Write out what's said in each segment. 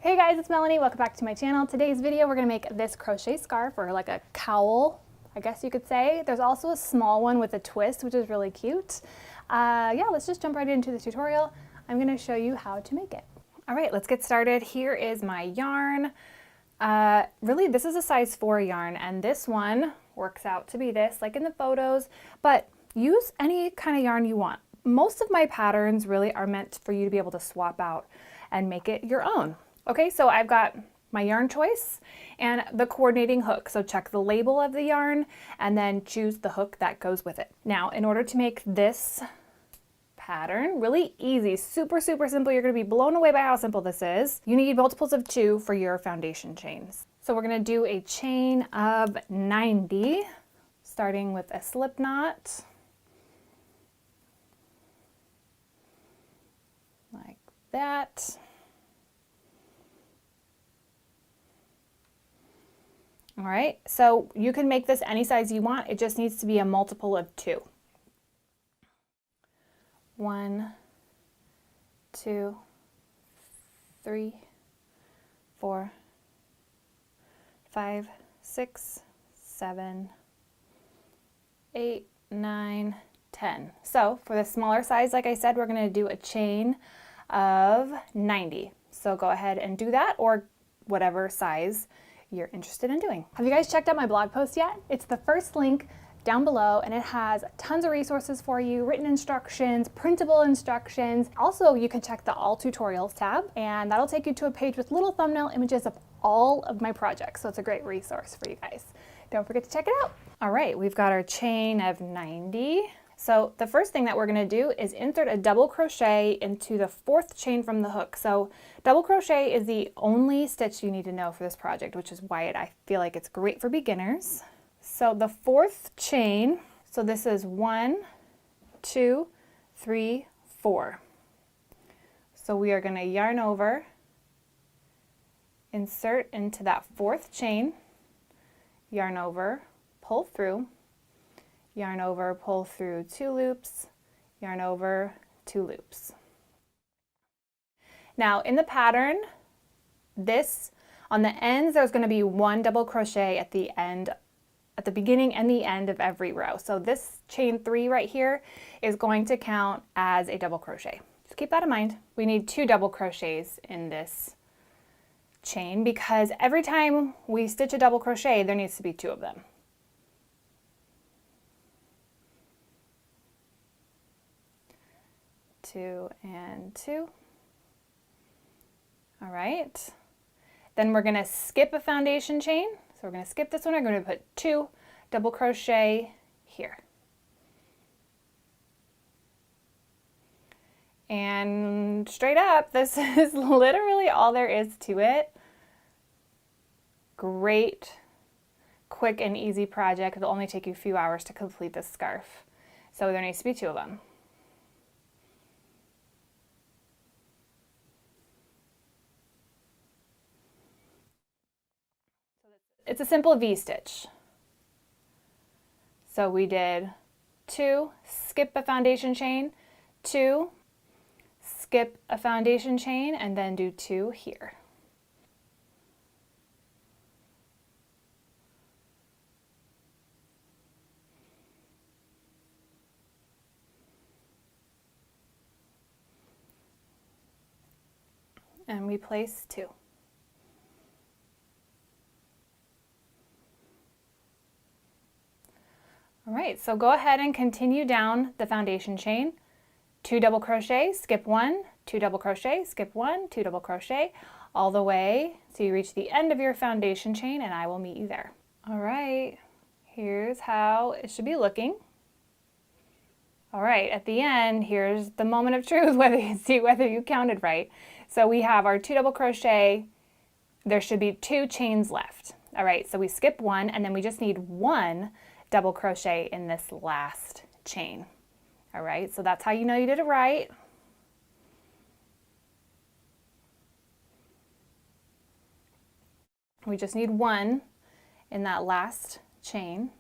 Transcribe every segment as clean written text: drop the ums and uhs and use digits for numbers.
Hey guys, it's Melanie. Welcome back to my channel. Today's video, we're gonna make this crochet scarf, or like a cowl, I guess you could say. There's also a small one with a twist, which is really cute. Yeah, let's just jump right into the tutorial. I'm gonna show you how to make it. All right, let's get started. Here is my yarn. Really, this is a size 4 yarn, and this one works out to be this, like in the photos, but use any kind of yarn you want. Most of my patterns really are meant for you to be able to swap out and make it your own. Okay, so I've got my yarn choice and the coordinating hook. So check the label of the yarn and then choose the hook that goes with it. Now, in order to make this pattern really easy, super simple, you're going to be blown away by how simple this is. You need multiples of 2 for your foundation chains. So we're going to do a chain of 90, starting with a slip knot, like that. All right, so you can make this any size you want. It just needs to be a multiple of 2. 1, 2, 3, 4, 5, 6, 7, 8, 9, 10. So for the smaller size, like I said, we're going to do a chain of 90. So go ahead and do that, or whatever size you're interested in doing. Have you guys checked out my blog post yet? It's the first link down below, and it has tons of resources for you, written instructions, printable instructions. Also, you can check the All Tutorials tab, and that'll take you to a page with little thumbnail images of all of my projects. So it's a great resource for you guys. Don't forget to check it out. All right, we've got our chain of 90. So the first thing that we're going to do is insert a double crochet into the 4th chain from the hook. So double crochet is the only stitch you need to know for this project, which is why I feel like it's great for beginners. So the 4th chain, so this is 1, 2, 3, 4. So we are going to yarn over, insert into that 4th chain, yarn over, pull through, yarn over, pull through 2 loops, yarn over, 2 loops. Now in the pattern, on the ends, there's going to be 1 double crochet at the end, at the beginning and the end of every row. So this chain 3 right here is going to count as a double crochet. Just keep that in mind. We need 2 double crochets in this chain because every time we stitch a double crochet, there needs to be 2 of them. 2 and 2. All right. Then we're going to skip a foundation chain. So we're going to skip this one. We're going to put 2 double crochet here. And straight up, this is literally all there is to it. Great, quick and easy project. It'll only take you a few hours to complete this scarf. So there needs to be 2 of them. It's a simple V-stitch. So we did 2, skip a foundation chain, 2, skip a foundation chain, and then do 2 here. And we place 2. All right, so go ahead and continue down the foundation chain. 2 double crochet, skip 1, 2 double crochet, skip 1, 2 double crochet, all the way so you reach the end of your foundation chain, and I will meet you there. All right, here's how it should be looking. All right, at the end, here's the moment of truth, whether you see whether you counted right. So we have our 2 double crochet. There should be 2 chains left. All right, so we skip 1, and then we just need 1 double crochet in this last chain. All right, so that's how you know you did it right. We just need 1 in that last chain.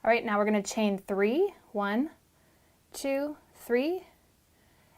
All right, now we're going to chain 3, 1, 2, 3,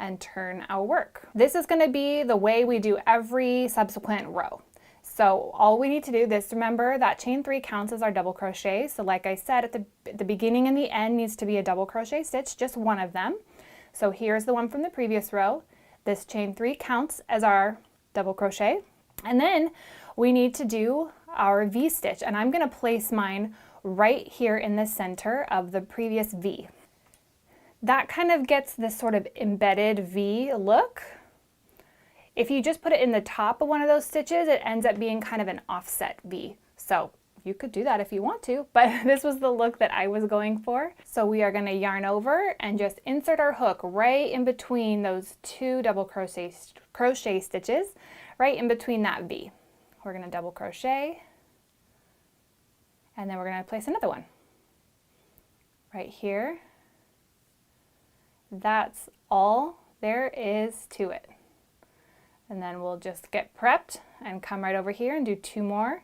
and turn our work. This is going to be the way we do every subsequent row. So all we need to do is remember that chain 3 counts as our double crochet. So like I said, at the beginning and the end needs to be a double crochet stitch, just one of them. So here's the one from the previous row. This chain 3 counts as our double crochet. And then we need to do our V stitch, and I'm going to place mine right here in the center of the previous V. That kind of gets this sort of embedded V look. If you just put it in the top of one of those stitches, it ends up being kind of an offset V. So you could do that if you want to, but this was the look that I was going for. So we are going to yarn over and just insert our hook right in between those 2 double crochet stitches, right in between that V. We're going to double crochet, and then we're going to place another one right here. That's all there is to it. And then we'll just get prepped and come right over here and do 2 more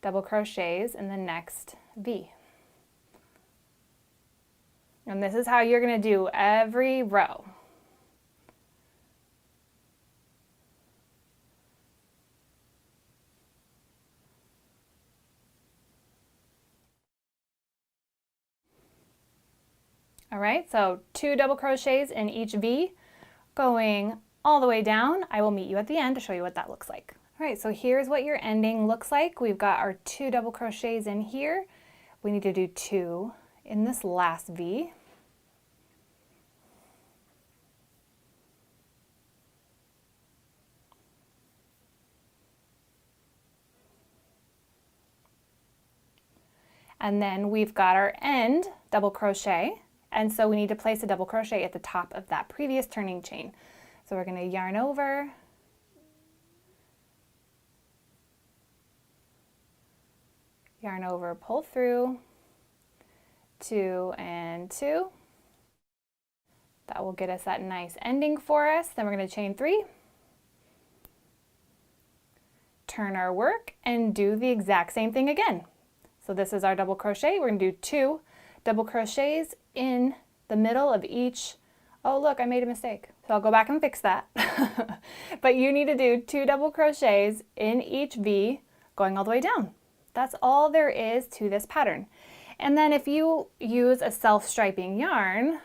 double crochets in the next V. And this is how you're going to do every row. All right, so 2 double crochets in each V, going all the way down. I will meet you at the end to show you what that looks like. All right, so here's what your ending looks like. We've got our 2 double crochets in here. We need to do 2 in this last V. And then we've got our end double crochet. And so we need to place a double crochet at the top of that previous turning chain. So we're going to yarn over, pull through, 2 and 2. That will get us that nice ending for us. Then we're going to chain 3, turn our work, and do the exact same thing again. So this is our double crochet. We're going to do 2 double crochets in the middle of each. Oh look, I made a mistake. So I'll go back and fix that. But you need to do 2 double crochets in each V going all the way down. That's all there is to this pattern. And then if you use a self-striping yarn,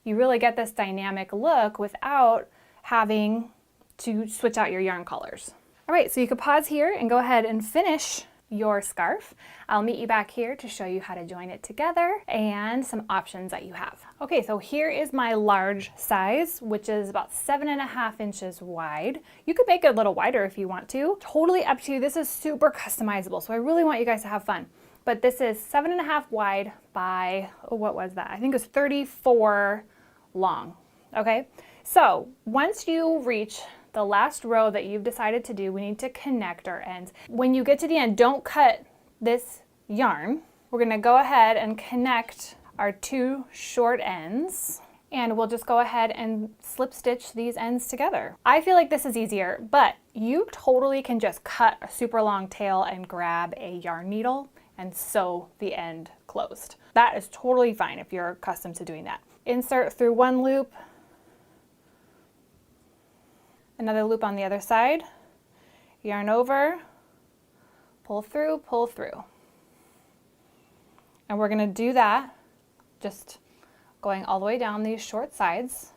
you really get this dynamic look without having to switch out your yarn colors. All right, so you could pause here and go ahead and finish your scarf. I'll meet you back here to show you how to join it together and some options that you have. Okay, so here is my large size, which is about 7.5 inches wide. You could make it a little wider if you want to. Totally up to you. This is super customizable, so I really want you guys to have fun. But this is 7.5 wide by, oh, what was that? I think it was 34 long. Okay, so once you reach the last row that you've decided to do, we need to connect our ends. When you get to the end, don't cut this yarn. We're going to go ahead and connect our 2 short ends, and we'll just go ahead and slip stitch these ends together. I feel like this is easier, but you totally can just cut a super long tail and grab a yarn needle and sew the end closed. That is totally fine if you're accustomed to doing that. Insert through one loop, another loop on the other side, yarn over, pull through, and we're going to do that just going all the way down these short sides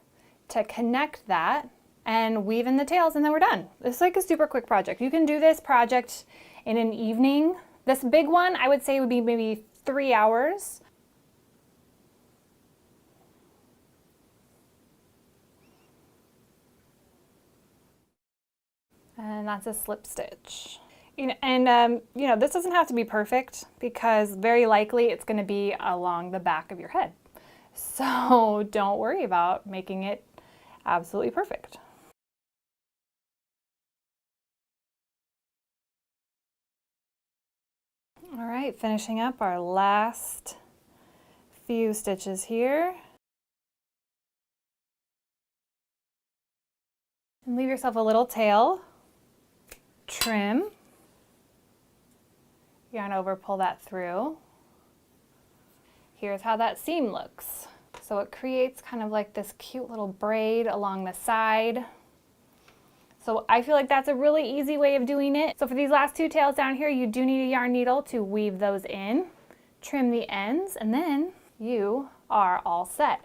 to connect that and weave in the tails, and then we're done. It's like a super quick project. You can do this project in an evening. This big one I would say would be maybe 3 hours. And that's a slip stitch. You know, this doesn't have to be perfect because very likely it's going to be along the back of your head. So don't worry about making it absolutely perfect. All right, finishing up our last few stitches here. And leave yourself a little tail. Trim, yarn over, pull that through. Here's how that seam looks. So it creates kind of like this cute little braid along the side. So I feel like that's a really easy way of doing it. So for these last two tails down here, you do need a yarn needle to weave those in, trim the ends, and then you are all set.